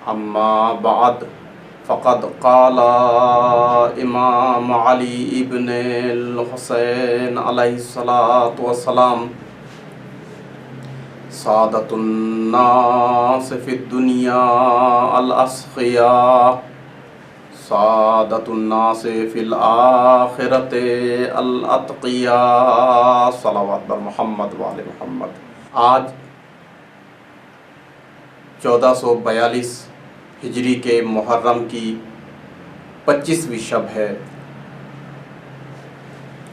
اما بعد فقد قال امام علی ابن الحسین علیہ الصلاۃ والسلام سعادت الناس فی الدنیا الاسقیاء سعادت الناس فی الآخرۃ الاتقیاء صلوات بر محمد وآل محمد۔ آج 1442 ہجری کے محرم کی 25ویں شب ہے۔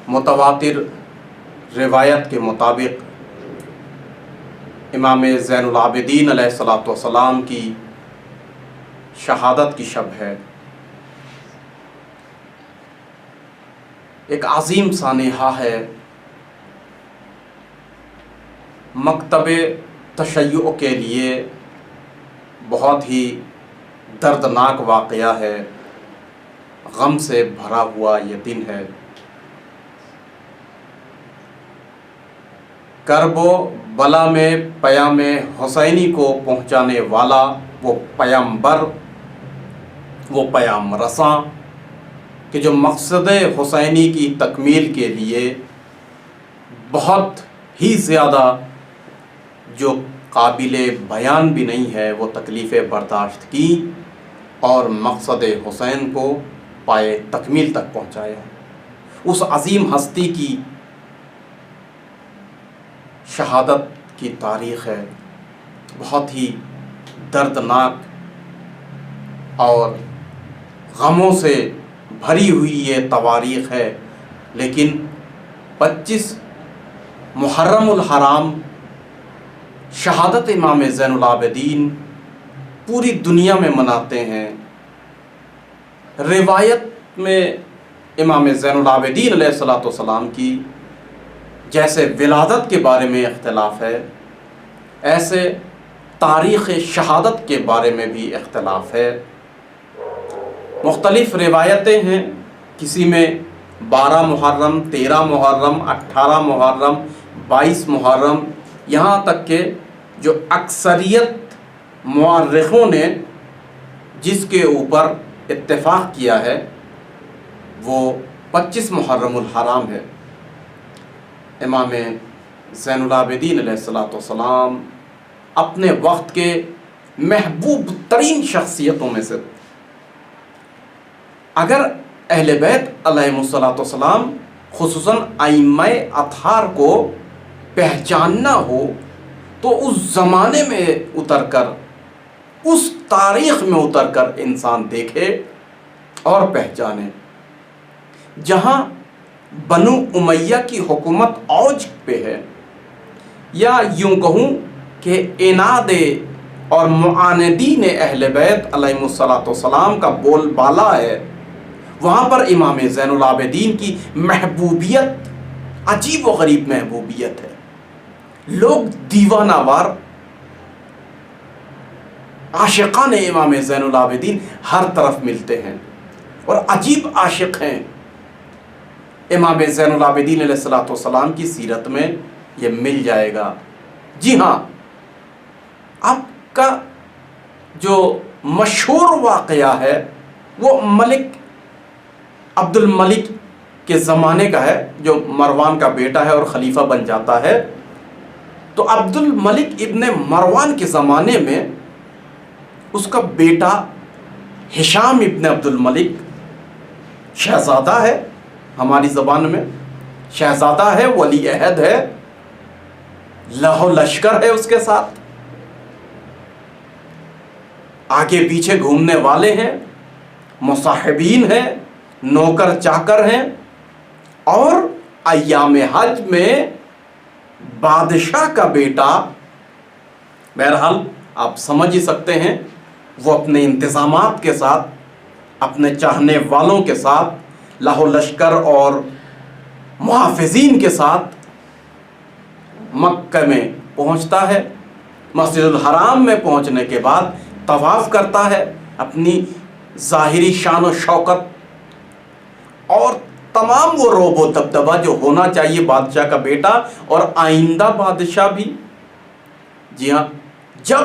متواتر روایت کے مطابق امام زین العابدین علیہ الصلاۃ والسلام کی شہادت کی شب ہے۔ ایک عظیم سانحہ ہے، مکتب تشیع کے لیے بہت ہی دردناک واقعہ ہے، غم سے بھرا ہوا یہ دن ہے۔ کرب و بلا میں پیام حسینی کو پہنچانے والا وہ پیامبر، وہ پیام رساں کہ جو مقصد حسینی کی تکمیل کے لیے بہت ہی زیادہ جو قابل بیان بھی نہیں ہے وہ تکلیفیں برداشت کی اور مقصد حسین کو پائے تکمیل تک پہنچایا۔ اس عظیم ہستی کی شہادت کی تاریخ ہے، بہت ہی دردناک اور غموں سے بھری ہوئی یہ تواریخ ہے، لیکن 25 محرم الحرام شہادت امام زین العابدین پوری دنیا میں مناتے ہیں۔ روایت میں امام زین العابدین علیہ الصلاۃ والسلام کی جیسے ولادت کے بارے میں اختلاف ہے، ایسے تاریخ شہادت کے بارے میں بھی اختلاف ہے۔ مختلف روایتیں ہیں، کسی میں 12 محرم، 13 محرم، 18 محرم، 22 محرم، یہاں تک کہ جو اکثریت مورخوں نے جس کے اوپر اتفاق کیا ہے وہ 25 محرم الحرام ہے۔ امام زین العابدین علیہ الصلاۃ والسلام اپنے وقت کے محبوب ترین شخصیتوں میں سے، اگر اہل بیت علیہم الصلاۃ والسلام خصوصاً ائمہ اطہار کو پہچاننا ہو تو اس زمانے میں اتر کر، اس تاریخ میں اتر کر انسان دیکھے اور پہچانے۔ جہاں بنو امیہ کی حکومت اوج پہ ہے، یا یوں کہوں کہ عناد اور معاندین اہل بیت علیہم الصلاۃ والسلام کا بول بالا ہے، وہاں پر امام زین العابدین کی محبوبیت عجیب و غریب محبوبیت ہے۔ لوگ دیوانہ وار عاشقان امام زین العابدین ہر طرف ملتے ہیں اور عجیب عاشق ہیں۔ امام زین العابدین علیہ الصلاۃ والسلام کی سیرت میں یہ مل جائے گا۔ جی ہاں، آپ کا جو مشہور واقعہ ہے وہ ملک عبد الملک کے زمانے کا ہے، جو مروان کا بیٹا ہے اور خلیفہ بن جاتا ہے۔ تو عبد الملک ابن مروان کے زمانے میں اس کا بیٹا ہشام ابن عبد الملک شہزادہ ہے، ہماری زبان میں شہزادہ ہے، ولی عہد ہے، لاہو لشکر ہے اس کے ساتھ، آگے پیچھے گھومنے والے ہیں، مصاحبین ہیں، نوکر چاکر ہیں، اور ایام حج میں بادشاہ کا بیٹا، بہرحال آپ سمجھ ہی سکتے ہیں، وہ اپنے انتظامات کے ساتھ، اپنے چاہنے والوں کے ساتھ، لاہو لشکر اور محافظین کے ساتھ مکہ میں پہنچتا ہے۔ مسجد الحرام میں پہنچنے کے بعد طواف کرتا ہے، اپنی ظاہری شان و شوکت اور تمام وہ روب و دبدبہ جو ہونا چاہیے بادشاہ کا بیٹا اور آئندہ بادشاہ بھی۔ جی ہاں، جب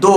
2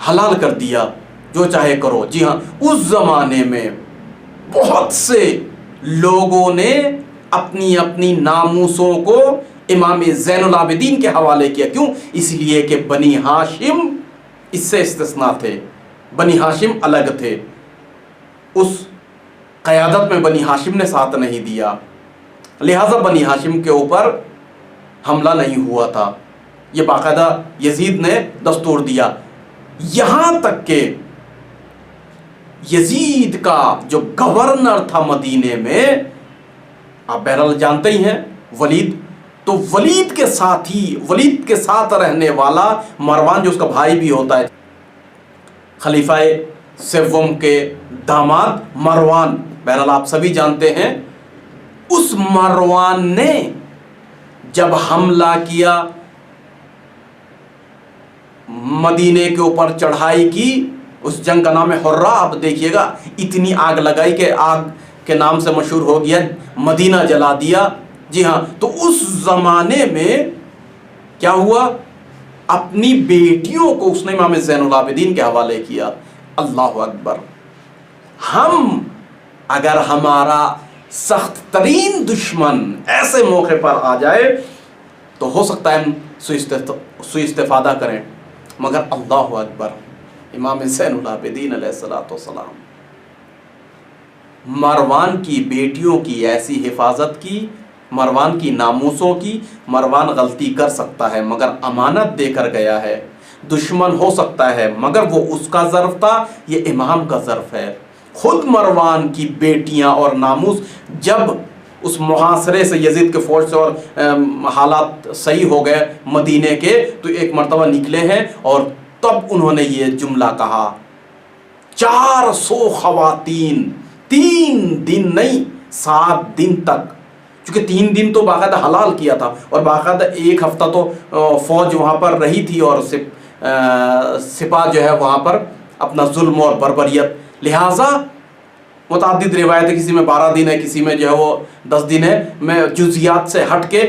حلال کر دیا، جو چاہے کرو۔ جی ہاں، اس زمانے میں بہت سے لوگوں نے اپنی اپنی ناموسوں کو امام زین العابدین کے حوالے کیا۔ کیوں؟ اس لیے کہ بنی ہاشم اس سے استثناء تھے، بنی ہاشم الگ تھے، اس قیادت میں بنی ہاشم نے ساتھ نہیں دیا، لہذا بنی ہاشم کے اوپر حملہ نہیں ہوا تھا۔ یہ باقاعدہ یزید نے دستور دیا، یہاں تک کہ یزید کا جو گورنر تھا مدینے میں، آپ بہرحال جانتے ہی ہیں، ولید، تو ولید کے ساتھ ہی، ولید کے ساتھ رہنے والا مروان جو اس کا بھائی بھی ہوتا ہے، خلیفہ سوم کے داماد مروان، بہرحال آپ سبھی جانتے ہیں، اس مروان نے جب حملہ کیا، مدینے کے اوپر چڑھائی کی، اس جنگ کا نام ہے حرہ، آپ دیکھیے گا اتنی آگ لگائی کہ آگ کے نام سے مشہور ہو گیا، مدینہ جلا دیا۔ جی ہاں، تو اس زمانے میں کیا ہوا، اپنی بیٹیوں کو اس نے امام زین العابدین کے حوالے کیا۔ اللہ اکبر! ہم اگر ہمارا سخت ترین دشمن ایسے موقع پر آ جائے تو ہو سکتا ہے ہم سوء استفادہ کریں، مگر اللہ اکبر، امام زین العابدین علیہ الصلوۃ والسلام مروان کی بیٹیوں کی ایسی حفاظت کی، مروان کی ناموسوں کی۔ مروان غلطی کر سکتا ہے مگر امانت دے کر گیا ہے، دشمن ہو سکتا ہے مگر وہ اس کا ظرف تھا، یہ امام کا ظرف ہے۔ خود مروان کی بیٹیاں اور ناموس جب اس محاصرے سے، یزید کے فوج سے، اور حالات صحیح ہو گئے مدینے کے، تو ایک مرتبہ نکلے ہیں اور تب انہوں نے یہ جملہ کہا، 400 خواتین 3 دن نہیں 7 دن تک، چونکہ 3 دن تو باقاعدہ حلال کیا تھا اور باقاعدہ 1 ہفتہ تو فوج وہاں پر رہی تھی اور سپاہ جو ہے وہاں پر اپنا ظلم اور بربریت، لہٰذا متعدد روایتیں، کسی میں 12 دن ہے، کسی میں جو ہے وہ 10 دن ہے، میں جزیات سے ہٹ کے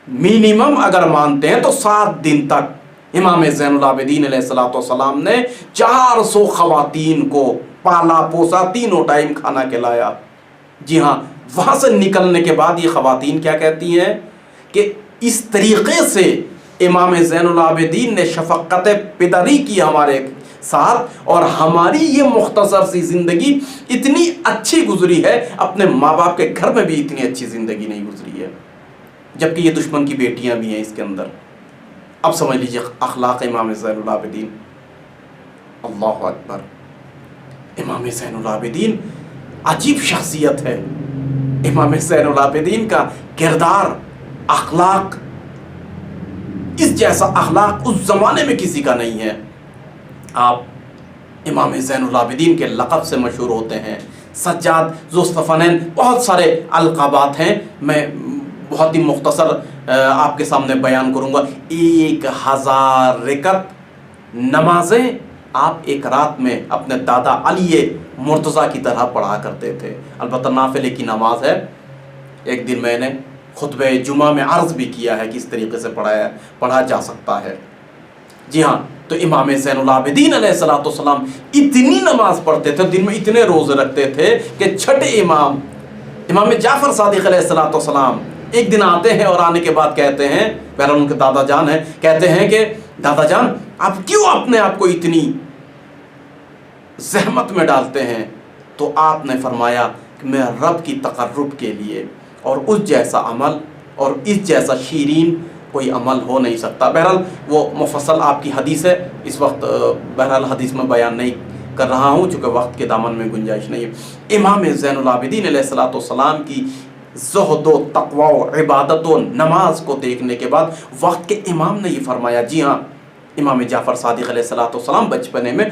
منیمم اگر مانتے ہیں تو 7 دن تک امام زین العابدین علیہ الصلوۃ والسلام نے 400 خواتین کو پالا پوسا، تینوں ٹائم کھانا کھلایا۔ جی ہاں، وہاں سے نکلنے کے بعد یہ خواتین کیا کہتی ہیں کہ اس طریقے سے امام زین العابدین نے شفقت پدری کی ہمارے ساتھ، اور ہماری یہ مختصر سی زندگی اتنی اچھی گزری ہے، اپنے ماں باپ کے گھر میں بھی اتنی اچھی زندگی نہیں گزری ہے، جبکہ یہ دشمن کی بیٹیاں بھی ہیں اس کے اندر۔ اب سمجھ لیجیے اخلاق امام زین العابدین۔ اللہ اکبر! امام زین العابدین عجیب شخصیت ہے، امام زین العابدین کا کردار، اخلاق، اس جیسا اخلاق اس زمانے میں کسی کا نہیں ہے۔ آپ امام زین العابدین کے لقب سے مشہور ہوتے ہیں، سجاد، ذوالصفنین، بہت سارے القابات ہیں، میں بہت ہی مختصر آپ کے سامنے بیان کروں گا۔ 1000 رکعت نمازیں آپ ایک رات میں اپنے دادا علی مرتضیٰ کی طرح پڑھا کرتے تھے، البتہ نافلے کی نماز ہے۔ ایک دن میں نے خطبہ جمعہ میں عرض بھی کیا ہے کہ اس طریقے سے پڑھا جا سکتا ہے۔ جی ہاں، تو امام زین العابدین علیہ الصلوۃ والسلام اتنی نماز پڑھتے تھے، دن میں اتنے روزے رکھتے تھے کہ چھٹے امام جعفر صادق علیہ الصلوۃ والسلام ایک دن آتے ہیں اور آنے کے بعد کہتے ہیں، بہرحال ان کے دادا جان ہیں، کہتے ہیں کہ دادا جان آپ کیوں اپنے آپ کو اتنی زحمت میں ڈالتے ہیں؟ تو آپ نے فرمایا کہ میں رب کی تقرب کے لیے، اور اس جیسا عمل اور اس جیسا شیرین کوئی عمل ہو نہیں سکتا۔ بہرحال وہ مفصل آپ کی حدیث ہے، اس وقت بہرحال حدیث میں بیان نہیں کر رہا ہوں چونکہ وقت کے دامن میں گنجائش نہیں ہے۔ امام زین العابدین علیہ الصلوۃ والسلام کی زہد و تقوی و عبادت و نماز کو دیکھنے کے بعد وقت کے امام نے یہ فرمایا، جی ہاں، امام جعفر صادق علیہ الصلوۃ والسلام بچپنے میں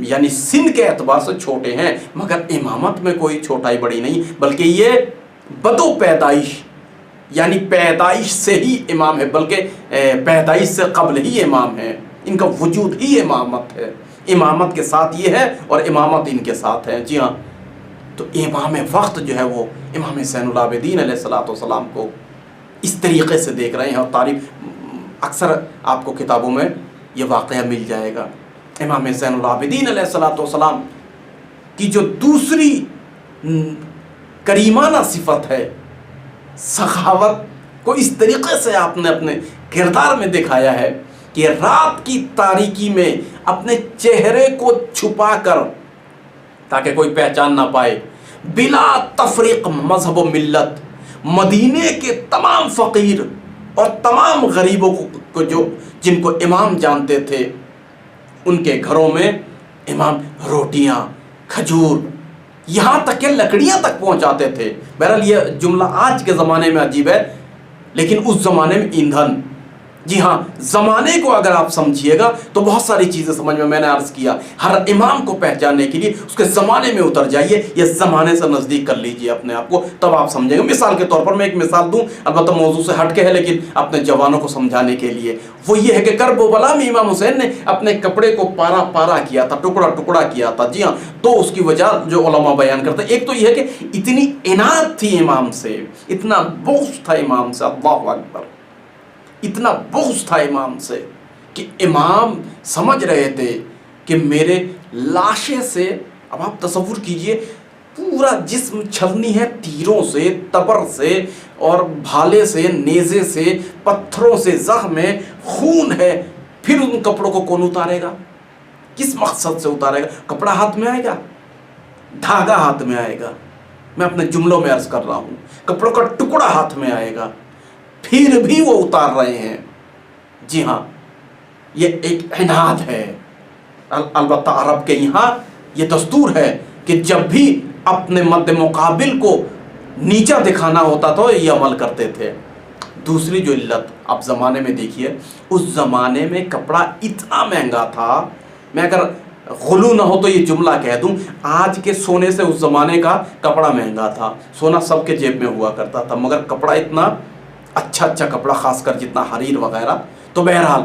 یعنی سن کے اعتبار سے چھوٹے ہیں، مگر امامت میں کوئی چھوٹائی بڑی نہیں، بلکہ یہ بدو پیدائش یعنی پیدائش سے ہی امام ہے، بلکہ پیدائش سے قبل ہی امام ہے، ان کا وجود ہی امامت ہے، امامت کے ساتھ یہ ہے اور امامت ان کے ساتھ ہے۔ جی ہاں، تو امام وقت جو ہے وہ امام زین العابدین علیہ الصلوۃ والسلام کو اس طریقے سے دیکھ رہے ہیں، اور تعریف اکثر آپ کو کتابوں میں یہ واقعہ مل جائے گا۔ امام زین العابدین علیہ الصلوۃ والسلام کی جو دوسری کریمانہ صفت ہے، سخاوت کو اس طریقے سے آپ نے اپنے کردار میں دکھایا ہے کہ رات کی تاریکی میں اپنے چہرے کو چھپا کر تاکہ کوئی پہچان نہ پائے، بلا تفریق مذہب و ملت، مدینے کے تمام فقیر اور تمام غریبوں کو جن کو امام جانتے تھے، ان کے گھروں میں امام روٹیاں، کھجور، یہاں تک کہ لکڑیاں تک پہنچاتے تھے۔ بہرحال یہ جملہ آج کے زمانے میں عجیب ہے، لیکن اس زمانے میں ایندھن، جی ہاں، زمانے کو اگر آپ سمجھیے گا تو بہت ساری چیزیں سمجھ میں نے عرض کیا، ہر امام کو پہچاننے کے لیے اس کے زمانے میں اتر جائیے، یہ زمانے سے نزدیک کر لیجئے اپنے آپ کو، تب آپ سمجھیں گے۔ مثال کے طور پر میں ایک مثال دوں، البتہ موضوع سے ہٹ کے ہے، لیکن اپنے جوانوں کو سمجھانے کے لیے، وہ یہ ہے کہ کرب و بلا میں امام حسین نے اپنے کپڑے کو پارا پارا کیا تھا، ٹکڑا ٹکڑا کیا تھا، جی ہاں۔ تو اس کی وجہ جو علماء بیان کرتے ہیں، ایک تو یہ ہے کہ اتنی عنایت تھی امام سے، اتنا بغض تھا امام سے، اللہ اکبر، اتنا بغض تھا امام سے کہ امام سمجھ رہے تھے کہ میرے لاشے سے، اب آپ تصور کیجئے، پورا جسم چھلنی ہے تیروں سے، تبر سے اور بھالے سے، نیزے سے، پتھروں سے زخم ہے، خون ہے، پھر ان کپڑوں کو کون اتارے گا؟ کس مقصد سے اتارے گا؟ کپڑا ہاتھ میں آئے گا، دھاگا ہاتھ میں آئے گا، میں اپنے جملوں میں عرض کر رہا ہوں، کپڑوں کا ٹکڑا ہاتھ میں آئے گا، پھر بھی وہ اتار رہے ہیں۔ جی ہاں، یہ ایک عناد ہے۔ البتہ عرب کے یہاں یہ دستور ہے کہ جب بھی اپنے مد مقابل کو نیچا دکھانا ہوتا تو یہ عمل کرتے تھے۔ دوسری جو علت آپ زمانے میں دیکھیے، اس زمانے میں کپڑا اتنا مہنگا تھا، میں اگر غلو نہ ہو تو یہ جملہ کہہ دوں، آج کے سونے سے اس زمانے کا کپڑا مہنگا تھا۔ سونا سب کے جیب میں ہوا کرتا تھا، مگر کپڑا اتنا اچھا کپڑا، خاص کر جتنا حریر وغیرہ۔ تو بہرحال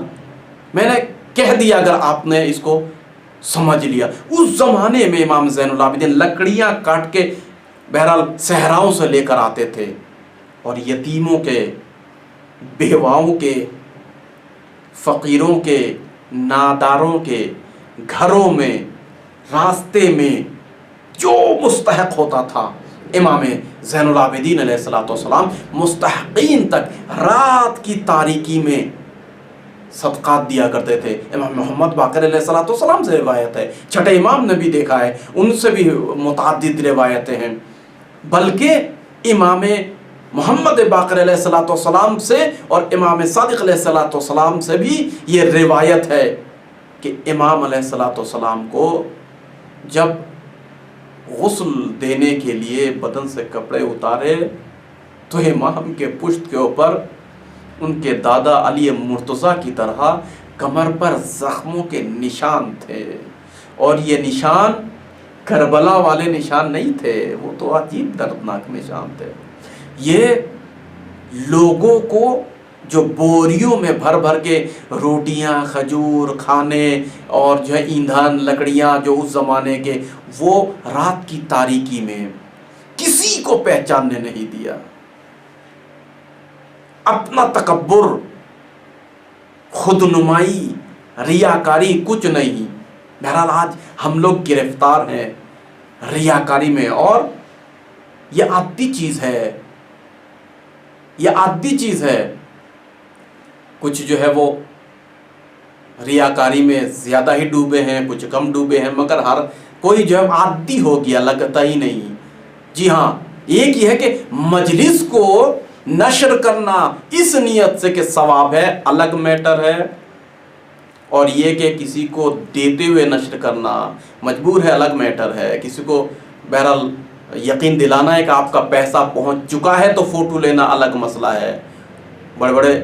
میں نے کہہ دیا، اگر آپ نے اس کو سمجھ لیا، اس زمانے میں امام زین العابدین لکڑیاں کاٹ کے بہرحال صحراؤں سے لے کر آتے تھے، اور یتیموں کے، بیواؤں کے، فقیروں کے، ناداروں کے گھروں میں، راستے میں جو مستحق ہوتا تھا، امام زین العابدین علیہ الصلوۃ والسلام مستحقین تک رات کی تاریکی میں صدقات دیا کرتے تھے۔ امام محمد باقر علیہ الصلوۃ والسلام سے روایت ہے، چھٹے امام نے بھی دیکھا ہے، ان سے بھی متعدد روایتیں ہیں، بلکہ امام محمد باقر علیہ الصلوۃ والسلام سے اور امام صادق علیہ الصلوۃ والسلام سے بھی یہ روایت ہے کہ امام علیہ الصلوۃ والسلام کو جب غسل دینے کے لیے بدن سے کپڑے اتارے تو امام کے پشت کے اوپر ان کے دادا علی مرتضیٰ کی طرح کمر پر زخموں کے نشان تھے، اور یہ نشان کربلا والے نشان نہیں تھے، وہ تو عجیب دردناک نشان تھے۔ یہ لوگوں کو جو بوریوں میں بھر بھر کے روٹیاں، کھجور، کھانے اور جو ہے ایندھن، لکڑیاں جو اس زمانے کے، وہ رات کی تاریکی میں کسی کو پہچاننے نہیں دیا۔ اپنا تکبر، خود نمائی، ریاکاری کچھ نہیں۔ بہرحال آج ہم لوگ گرفتار ہیں ریاکاری میں، اور یہ عادی چیز ہے، یہ عادی چیز ہے۔ کچھ جو ہے وہ ریاکاری میں زیادہ ہی ڈوبے ہیں، کچھ کم ڈوبے ہیں، مگر ہر کوئی جو ہے عادی ہو گیا، لگتا ہی نہیں۔ جی ہاں، ایک یہ ہے کہ مجلس کو نشر کرنا اس نیت سے کہ ثواب ہے، الگ میٹر ہے، اور یہ کہ کسی کو دیتے ہوئے نشر کرنا مجبور ہے، الگ میٹر ہے۔ کسی کو بہرحال یقین دلانا ہے کہ آپ کا پیسہ پہنچ چکا ہے تو فوٹو لینا الگ مسئلہ ہے۔ بڑے بڑے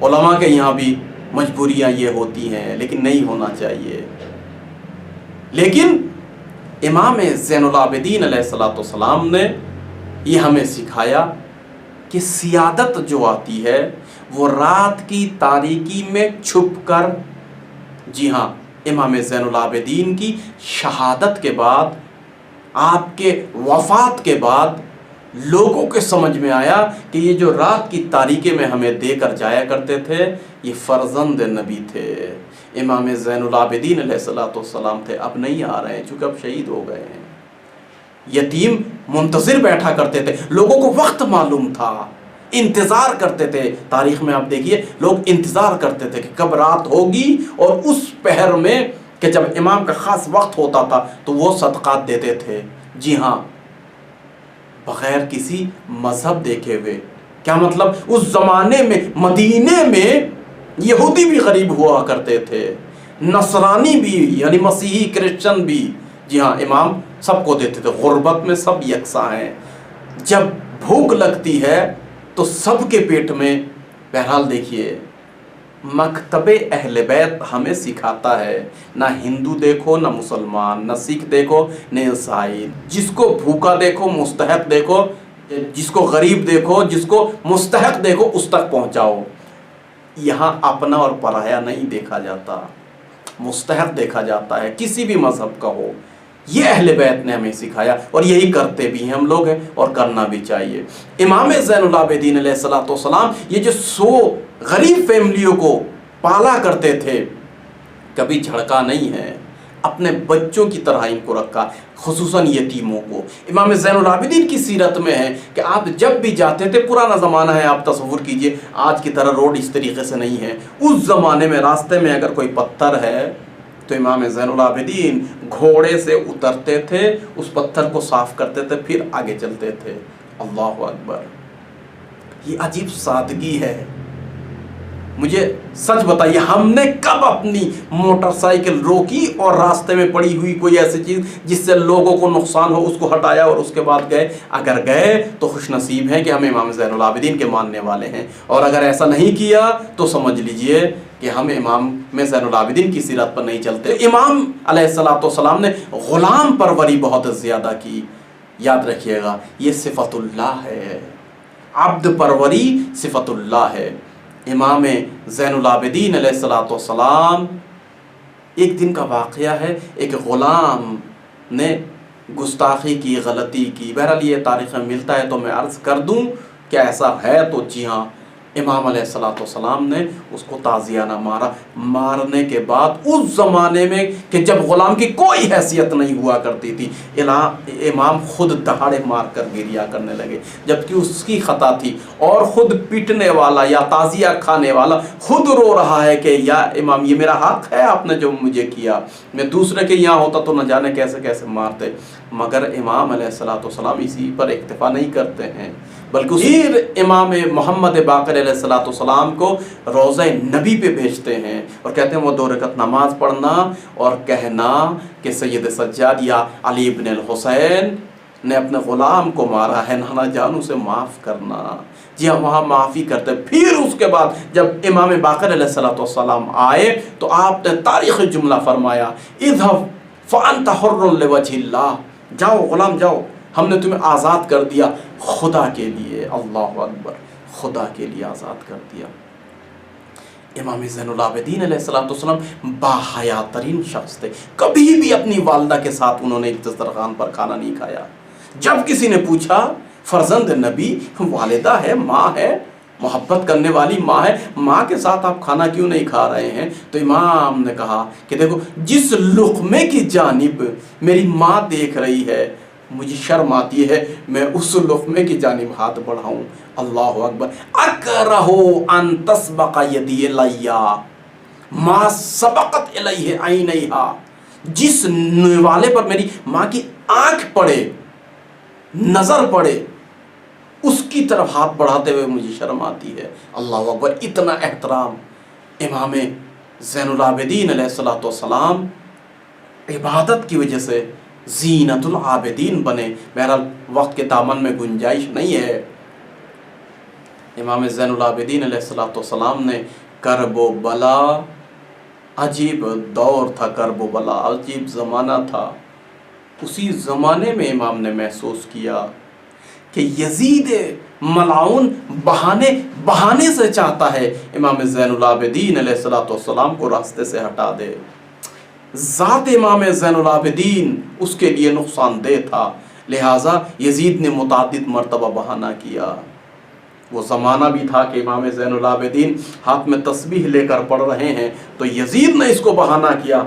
علماء کے یہاں بھی مجبوریاں یہ ہوتی ہیں، لیکن نہیں ہونا چاہیے۔ لیکن امام زین العابدین علیہ الصلوۃ والسلام نے یہ ہمیں سکھایا کہ سیادت جو آتی ہے وہ رات کی تاریکی میں چھپ کر، جی ہاں، امام زین العابدین کی شہادت کے بعد، آپ کے وفات کے بعد لوگوں کے سمجھ میں آیا کہ یہ جو رات کی تاریکی میں ہمیں دے کر جایا کرتے تھے، یہ فرزند نبی تھے، امام زین العابدین علیہ السلام تھے، اب نہیں آ رہے ہیں چونکہ اب شہید ہو گئے ہیں۔ یتیم منتظر بیٹھا کرتے تھے، لوگوں کو وقت معلوم تھا، انتظار کرتے تھے۔ تاریخ میں آپ دیکھیے لوگ انتظار کرتے تھے کہ کب رات ہوگی، اور اس پہر میں کہ جب امام کا خاص وقت ہوتا تھا تو وہ صدقات دیتے تھے۔ جی ہاں، بغیر کسی مذہب دیکھے ہوئے۔ کیا مطلب؟ اس زمانے میں مدینے میں یہودی بھی غریب ہوا کرتے تھے، نصرانی بھی یعنی مسیحی کرسچن بھی۔ جی ہاں، امام سب کو دیتے تھے، غربت میں سب یکساں ہیں۔ جب بھوک لگتی ہے تو سب کے پیٹ میں۔ بہرحال دیکھیے، مکتب اہل بیت ہمیں سکھاتا ہے، نہ ہندو دیکھو نہ مسلمان، نہ سکھ دیکھو نہ عیسائی، جس کو بھوکا دیکھو مستحق دیکھو، جس کو غریب دیکھو جس کو مستحق دیکھو اس تک پہنچاؤ۔ یہاں اپنا اور پرایا نہیں دیکھا جاتا، مستحق دیکھا جاتا ہے، کسی بھی مذہب کا ہو۔ یہ اہل بیت نے ہمیں سکھایا، اور یہی کرتے بھی ہیں ہم لوگ ہیں، اور کرنا بھی چاہیے۔ امام زین العابدین علیہ السلام یہ جو 100 غریب فیملیوں کو پالا کرتے تھے، کبھی جھڑکا نہیں ہے، اپنے بچوں کی طرح ان کو رکھا، خصوصاً یتیموں کو۔ امام زین العابدین کی سیرت میں ہے کہ آپ جب بھی جاتے تھے، پرانا زمانہ ہے، آپ تصور کیجئے، آج کی طرح روڈ اس طریقے سے نہیں ہے، اس زمانے میں راستے میں اگر کوئی پتھر ہے تو امام زین العابدین گھوڑے سے اترتے تھے، اس پتھر کو صاف کرتے تھے، پھر آگے چلتے تھے۔ اللہ اکبر! یہ عجیب سادگی ہے۔ مجھے سچ بتائیے، ہم نے کب اپنی موٹر سائیکل روکی اور راستے میں پڑی ہوئی کوئی ایسی چیز جس سے لوگوں کو نقصان ہو اس کو ہٹایا اور اس کے بعد گئے؟ اگر گئے تو خوش نصیب ہیں کہ ہم امام زین العابدین کے ماننے والے ہیں، اور اگر ایسا نہیں کیا تو سمجھ لیجئے کہ ہم امام میں زین العابدین کی سیرت پر نہیں چلتے۔ امام علیہ السلام نے غلام پروری بہت زیادہ کی۔ یاد رکھیے گا، یہ صفت اللہ ہے، عبد پروری صفت اللہ ہے۔ امام زین العابدین علیہ السلام، ایک دن کا واقعہ ہے، ایک غلام نے گستاخی کی، غلطی کی۔ بہرحال یہ تاریخ میں ملتا ہے تو میں عرض کر دوں کہ ایسا ہے تو جی ہاں، امام علیہ السلام نے اس کو تازیانہ مارا۔ مارنے کے بعد اس زمانے میں کہ جب غلام کی کوئی حیثیت نہیں ہوا کرتی تھی، امام خود دہاڑے مار کر گریا کرنے لگے، جبکہ اس کی خطا تھی، اور خود پیٹنے والا یا تازیہ کھانے والا خود رو رہا ہے کہ یا امام یہ میرا حق ہے آپ نے جو مجھے کیا، میں دوسرے کے یہاں ہوتا تو نہ جانے کیسے کیسے مارتے۔ مگر امام علیہ السلام اسی پر اکتفا نہیں کرتے ہیں، بلکہ پھر امام محمد باقر علیہ السلام کو روضہ نبی پہ بھیجتے ہیں، اور کہتے ہیں وہ 2 رکعت نماز پڑھنا اور کہنا کہ سید سجاد یا علی بن الحسین نے اپنے غلام کو مارا ہے، نانا جان اسے معاف کرنا۔ جی ہاں، وہاں معافی کرتے۔ پھر اس کے بعد جب امام باقر علیہ السلام آئے تو آپ نے تاریخی جملہ فرمایا، اذهب فانت حر لوجه اللہ، جاؤ غلام جاؤ، ہم نے تمہیں آزاد کر دیا خدا کے لیے۔ اللہ اکبر! خدا کے لیے آزاد کر دیا۔ امام زین العابدین علیہ السلام باحیا ترین شخص تھے، کبھی بھی اپنی والدہ کے ساتھ انہوں نے ایک دسترخوان پر کھانا نہیں کھایا۔ جب کسی نے پوچھا، فرزند نبی، والدہ ہے، ماں ہے، محبت کرنے والی ماں ہے، ماں کے ساتھ آپ کھانا کیوں نہیں کھا رہے ہیں؟ تو امام نے کہا کہ دیکھو، جس لقمے کی جانب میری ماں دیکھ رہی ہے مجھے شرم آتی ہے میں اس لقمے کی جانب ہاتھ بڑھاؤں۔ اللہ اکبر! اکرہ ان تسبق یدی الیا ما سبقت الیہ عینیہا، جس نوالے پر میری ماں کی آنکھ پڑے، نظر پڑے، اس کی طرف ہاتھ بڑھاتے ہوئے مجھے شرم آتی ہے۔ اللہ اکبر! اتنا احترام۔ امام زین العابدین علیہ السلام عبادت کی وجہ سے زینت العابدین بنے۔ بہرحال وقت کے دامن میں گنجائش نہیں ہے۔ امام زین العابدین علیہ السلام نے کرب و بلا، عجیب دور تھا، کرب و بلا عجیب زمانہ تھا، اسی زمانے میں امام نے محسوس کیا کہ یزید ملعون بہانے سے چاہتا ہے امام زین العابدین علیہ السلام کو راستے سے ہٹا دے۔ ذات امام زین العابدین اس کے لیے نقصان دہ تھا، لہٰذا یزید نے متعدد مرتبہ بہانہ کیا۔ وہ زمانہ بھی تھا کہ امام زین العابدین ہاتھ میں تسبیح لے کر پڑھ رہے ہیں، تو یزید نے اس کو بہانہ کیا،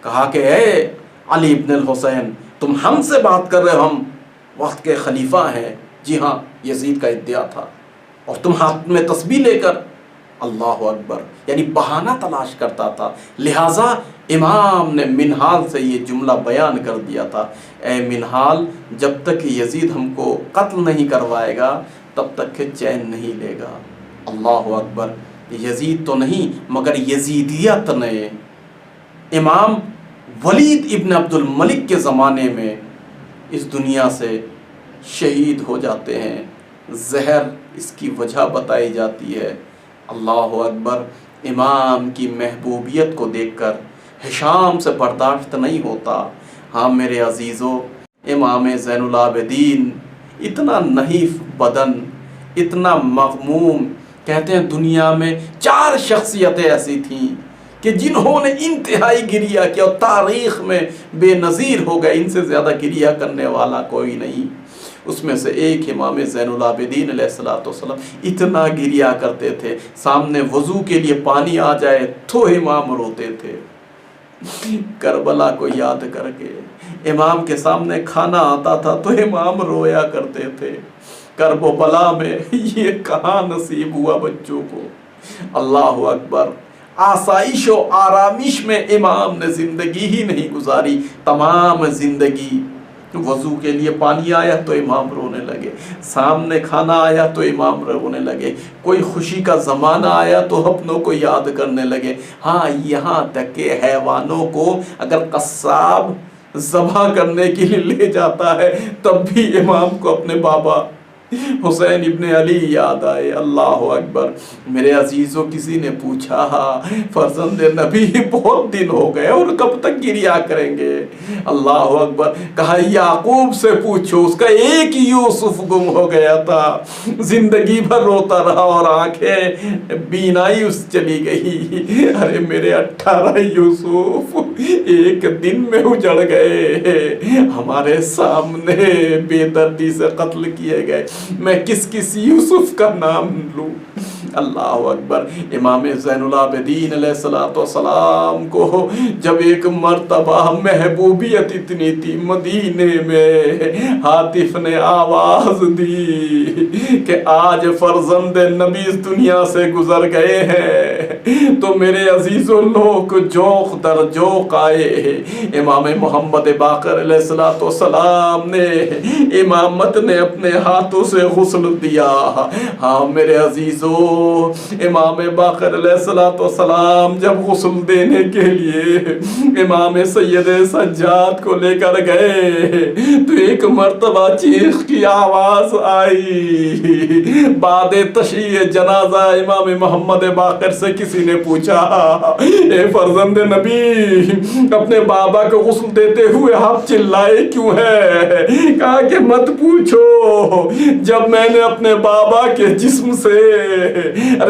کہا کہ اے علی ابن الحسین، تم ہم سے بات کر رہے ہو، ہم وقت کے خلیفہ ہیں۔ جی ہاں، یزید کا ادعا تھا، اور تم ہاتھ میں تسبیح لے کر، اللہ اکبر، یعنی بہانہ تلاش کرتا تھا۔ لہٰذا امام نے منہال سے یہ جملہ بیان کر دیا تھا، اے منہال، جب تک یزید ہم کو قتل نہیں کروائے گا تب تک کہ چین نہیں لے گا۔ اللہ اکبر، یزید تو نہیں مگر یزیدیت نے امام ولید ابن عبد الملک کے زمانے میں اس دنیا سے شہید ہو جاتے ہیں، زہر اس کی وجہ بتائی جاتی ہے۔ اللہ اکبر، امام کی محبوبیت کو دیکھ کر ہشام سے برداشت نہیں ہوتا۔ ہاں میرے عزیزو، امام زین العابدین اتنا نحیف بدن، اتنا مغموم، کہتے ہیں دنیا میں 4 شخصیتیں ایسی تھیں کہ جنہوں نے انتہائی گریہ کیا اور تاریخ میں بے نظیر ہو گئے، ان سے زیادہ گریہ کرنے والا کوئی نہیں۔ اس میں سے ایک امام زین العابدین علیہ السلام اتنا گریہ کرتے تھے، سامنے وضو کے لیے پانی آ جائے تو امام روتے تھے، کربلا کو یاد کر کے۔ امام کے سامنے کھانا آتا تھا تو امام رویا کرتے تھے، کرب و بلا میں یہ کہاں نصیب ہوا بچوں کو۔ اللہ اکبر، آسائش و آرامش میں امام نے زندگی ہی نہیں گزاری، تمام زندگی۔ وضو کے لیے پانی آیا تو امام رونے لگے، سامنے کھانا آیا تو امام رونے لگے، کوئی خوشی کا زمانہ آیا تو اپنوں کو یاد کرنے لگے۔ ہاں، یہاں تک کہ حیوانوں کو اگر قصاب ذبح کرنے کے لیے لے جاتا ہے تب بھی امام کو اپنے بابا حسین ابن علی یاد آئے۔ اللہ اکبر، میرے عزیزوں، کسی نے پوچھا فرزند نبی بہت دن ہو گئے اور کب تک گریہ کریں گے؟ اللہ اکبر، کہا یعقوب سے پوچھو، اس کا ایک یوسف گم ہو گیا تھا، زندگی بھر روتا رہا اور آنکھیں بینائی اس چلی گئی۔ ارے میرے 18 یوسف ایک دن میں اجڑ گئے، ہمارے سامنے بے دردی سے قتل کیے گئے، میں کس یوسف کا نام لوں؟ اللہ اکبر، امام زین العابدین علیہ السلام کو جب ایک مرتبہ محبوبیت اتنی تھی، مدینے میں ہاتف نے آواز دی کہ آج فرزند نبی اس دنیا سے گزر گئے ہیں، تو میرے عزیزوں لوگ جوق در جوق آئے۔ امام محمد باقر علیہ السلام نے امامت نے اپنے ہاتھوں سے غسل دیا۔ ہاں میرے عزیزو، امام باقر علیہ السلام جب غسل دینے کے لیے امام سید سجاد کو لے کر گئے تو ایک مرتبہ چیخ کی آواز آئی۔ بعد تشییع جنازہ امام محمد باقر سے کسی نے پوچھا، اے فرزند نبی، اپنے بابا کو غسل دیتے ہوئے آپ چلائے کیوں ہے؟ کہا کہ مت پوچھو، جب میں نے اپنے بابا کے جسم سے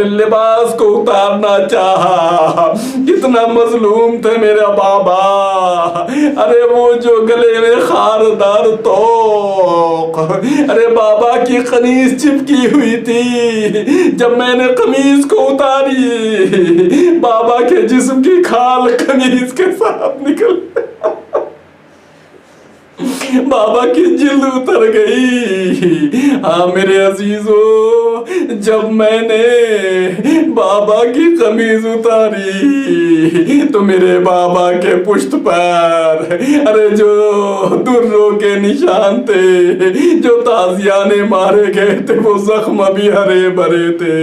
لباس کو اتارنا چاہا، کتنا مظلوم تھے میرا بابا، ارے وہ جو گلے میں خاردار توق، ارے بابا کی قمیص چپکی ہوئی تھی، جب میں نے قمیص کو اتاری بابا کے جسم کی کھال قمیص کے ساتھ نکل، بابا کی جلد اتر گئی۔ ہاں میرے عزیزو، جب میں نے بابا کی قمیض اتاری تو میرے بابا کے پشت پر ارے جو دروں کے نشان تھے، جو تازیانے مارے گئے تھے، وہ زخم ابھی ہرے بھرے تھے۔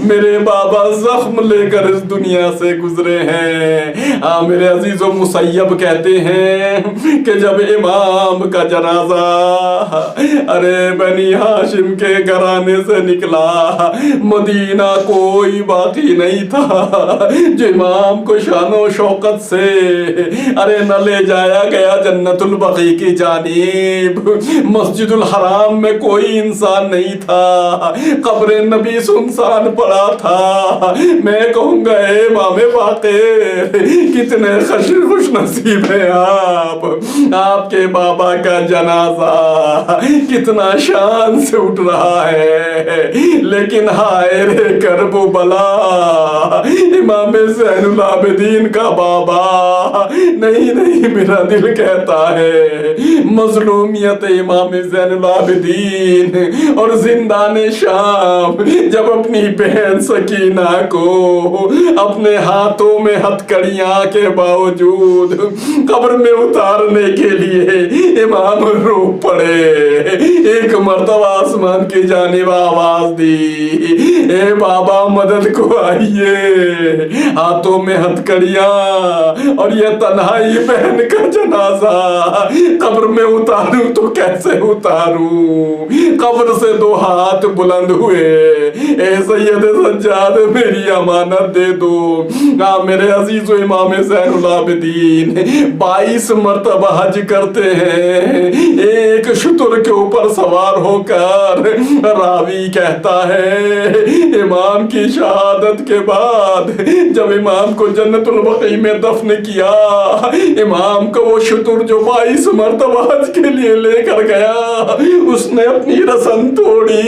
میرے بابا زخم لے کر اس دنیا سے گزرے ہیں۔ ہاں میرے عزیزو، مسیب کہتے ہیں کہ جب امام کا جنازہ ارے بنی ہاشم کے گھرانے سے نکلا، مدینہ کوئی باقی نہیں تھا جو امام کو شان و شوکت سے ارے نہ لے جایا گیا جنت البقیع کی جانب۔ مسجد الحرام میں کوئی انسان نہیں تھا، قبر نبی سنسان پڑا تھا۔ میں کہوں گا اے امام باقر، کتنے خوش نصیب ہیں آپ کے کے بابا کا جنازہ کتنا شان سے اٹھ رہا ہے، لیکن ہائے رے کرب و بلا، امام زین العابدین کا بابا نہیں میرا دل کہتا ہے مظلومیت امام زین العابدین اور زندان شام جب اپنی بہن سکینہ کو اپنے ہاتھوں میں ہتھکڑیاں کے باوجود قبر میں اتارنے کے لیے امام رو پڑے، ایک مرتبہ آسمان کی جانب آواز دی، اے بابا مدد کو آئیے، ہاتھوں میں ہتھکڑیاں اور یہ تنہائی بہن کا جنازہ قبر میں اتاروں تو کیسے اتاروں؟ قبر سے 2 ہاتھ بلند ہوئے، اے سید سجاد میری امانت دے دو۔ میرے عزیز و امام زین العابدین 22 مرتبہ حج کرتے ہیں، ایک شتر کے اوپر سوار ہو کر، راوی کہتا ہے امام کی شہادت کے بعد جب امام کو جنت البقیع میں دفن کیا، امام کو وہ شتر جو 22 مرتبہ حج کے لیے لے کر گیا، اس نے اپنی رسن توڑی،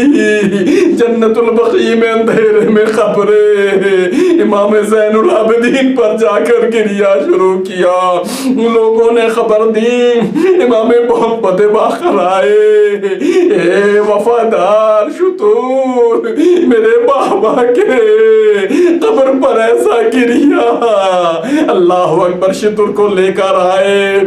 جنت البقیع میں اندھیرے میں قبرے امام زین العابدین پر جا کر گریا شروع کیا۔ لوگوں نے خبر دی، امام محمد باقر آئے، اے وفادار شتور میرے بابا کے قبر پر ایسا گریا، اللہ اکبر، شتر کو لے کر آئے،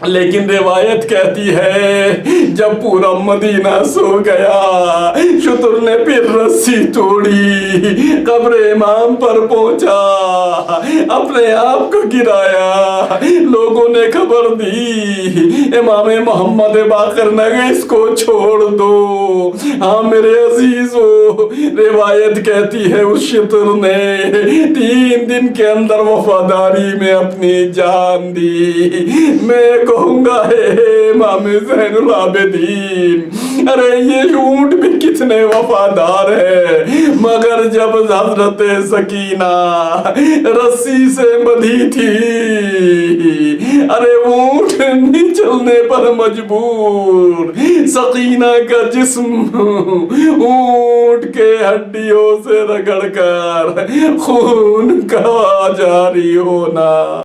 لیکن روایت کہتی ہے جب پورا مدینہ سو گیا، شتر نے پھر رسی توڑی، قبر امام پر پہنچا، اپنے آپ کو گرایا، لوگوں نے خبر دی، امام محمد باقر نے اس کو چھوڑ دو۔ ہاں میرے عزیزو، روایت کہتی ہے اس شتر نے 3 دن کے اندر وفاداری میں اپنی جان دی۔ میں کہوں گا ہے امام زین العابدین، ارے یہ اونٹ بھی کتنے وفادار ہے، مگر جب حضرت سکینہ رسی سے بندھی تھی، ارے اونٹ نہیں چلنے پر مجبور، سکینہ کا جسم اونٹ کے ہڈیوں سے رگڑ کر خون کا جاری ہونا